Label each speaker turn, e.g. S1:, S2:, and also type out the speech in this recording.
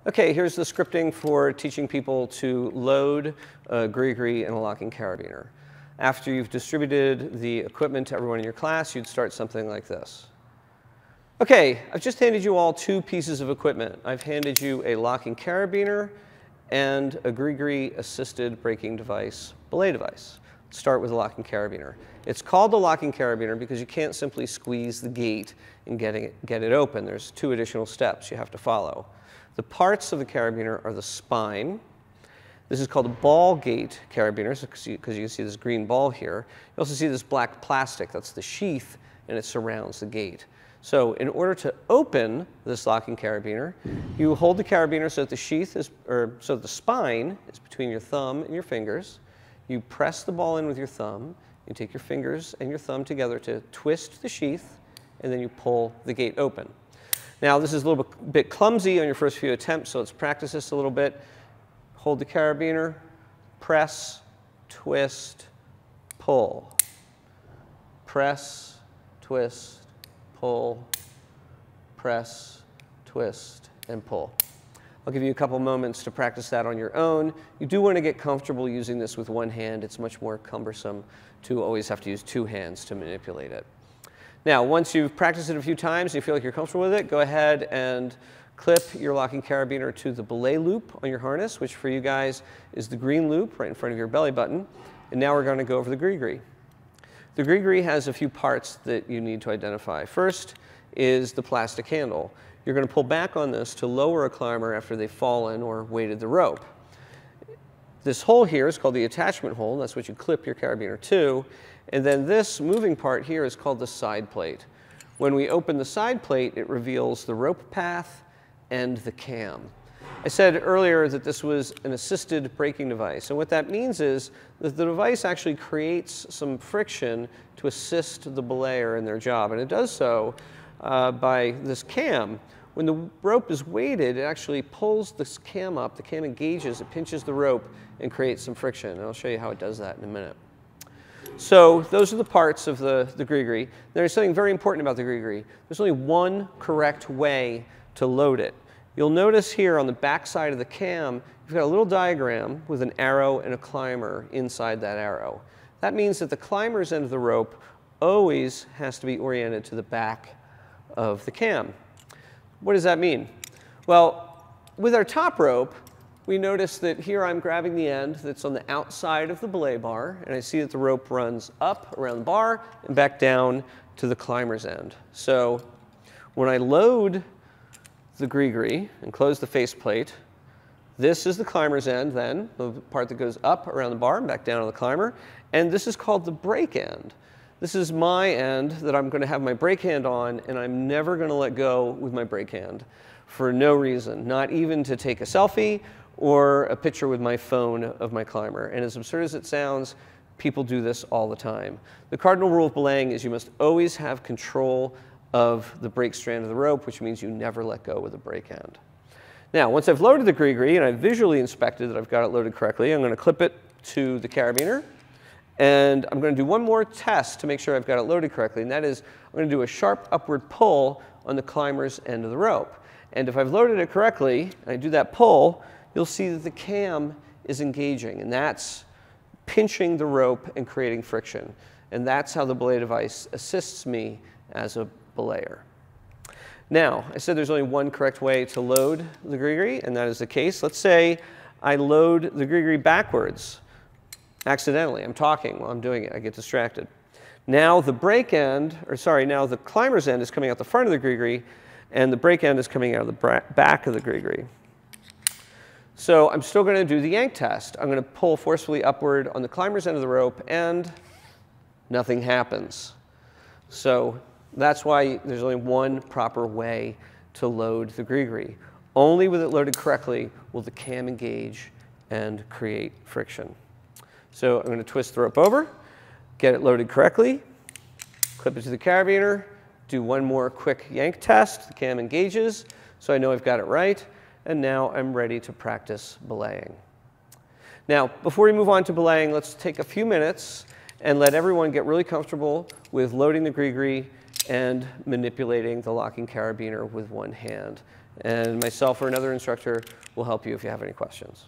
S1: Okay, here's the scripting for teaching people to load a Gri Gri and a locking carabiner. After you've distributed the equipment to everyone in your class, you'd start something like this. Okay, I've just handed you all two pieces of equipment. I've handed you a locking carabiner and a Gri Gri assisted braking device, belay device. Let's start with the locking carabiner. It's called the locking carabiner because you can't simply squeeze the gate and get it open. There's two additional steps you have to follow. The parts of the carabiner are the spine. This is called a ball gate carabiner because you can see this green ball here. You also see this black plastic. That's the sheath, and it surrounds the gate. So in order to open this locking carabiner, you hold the carabiner so that the sheath is, or so that the spine is between your thumb and your fingers. You press the ball in with your thumb. You take your fingers and your thumb together to twist the sheath, and then you pull the gate open. Now, this is a little bit clumsy on your first few attempts, so let's practice this a little bit. Hold the carabiner, press, twist, pull. Press, twist, pull, press, twist, and pull. I'll give you a couple moments to practice that on your own. You do want to get comfortable using this with one hand. It's much more cumbersome to always have to use two hands to manipulate it. Now, once you've practiced it a few times and you feel like you're comfortable with it, go ahead and clip your locking carabiner to the belay loop on your harness, which for you guys is the green loop right in front of your belly button. And now we're going to go over the Gri Gri. The Gri Gri has a few parts that you need to identify. First is the plastic handle. You're going to pull back on this to lower a climber after they've fallen or weighted the rope. This hole here is called the attachment hole. That's what you clip your carabiner to. And then this moving part here is called the side plate. When we open the side plate, it reveals the rope path and the cam. I said earlier that this was an assisted braking device. And what that means is that the device actually creates some friction to assist the belayer in their job. And it does so by this cam. When the rope is weighted, it actually pulls this cam up. The cam engages, it pinches the rope, and creates some friction. And I'll show you how it does that in a minute. So those are the parts of the Gri Gri. There's something very important about the Gri Gri. There's only one correct way to load it. You'll notice here on the back side of the cam, you've got a little diagram with an arrow and a climber inside that arrow. That means that the climber's end of the rope always has to be oriented to the back of the cam. What does that mean? Well, with our top rope, we notice that here I'm grabbing the end that's on the outside of the belay bar, and I see that the rope runs up around the bar and back down to the climber's end. So when I load the Gri Gri and close the faceplate, this is the climber's end then, the part that goes up around the bar and back down on the climber, and this is called the brake end. This is my end that I'm going to have my brake hand on, and I'm never going to let go with my brake hand for no reason, not even to take a selfie or a picture with my phone of my climber. And as absurd as it sounds, people do this all the time. The cardinal rule of belaying is you must always have control of the brake strand of the rope, which means you never let go with the brake end. Now, once I've loaded the Gri Gri and I've visually inspected that I've got it loaded correctly, I'm going to clip it to the carabiner. And I'm going to do one more test to make sure I've got it loaded correctly, and that is I'm going to do a sharp upward pull on the climber's end of the rope. And if I've loaded it correctly, and I do that pull, you'll see that the cam is engaging, and that's pinching the rope and creating friction. And that's how the belay device assists me as a belayer. Now, I said there's only one correct way to load the Gri Gri, and that is the case. Let's say I load the Gri Gri backwards. Accidentally, I'm talking while I'm doing it, I get distracted. Now the brake end, or sorry, now the climber's end is coming out the front of the Gri Gri, and the brake end is coming out of the back of the Gri Gri. So I'm still going to do the yank test. I'm going to pull forcefully upward on the climber's end of the rope, and nothing happens. So that's why there's only one proper way to load the Gri Gri. Only with it loaded correctly will the cam engage and create friction. So I'm going to twist the rope over, get it loaded correctly, clip it to the carabiner, do one more quick yank test. The cam engages, so I know I've got it right. And now I'm ready to practice belaying. Now, before we move on to belaying, let's take a few minutes and let everyone get really comfortable with loading the Gri Gri and manipulating the locking carabiner with one hand. And myself or another instructor will help you if you have any questions.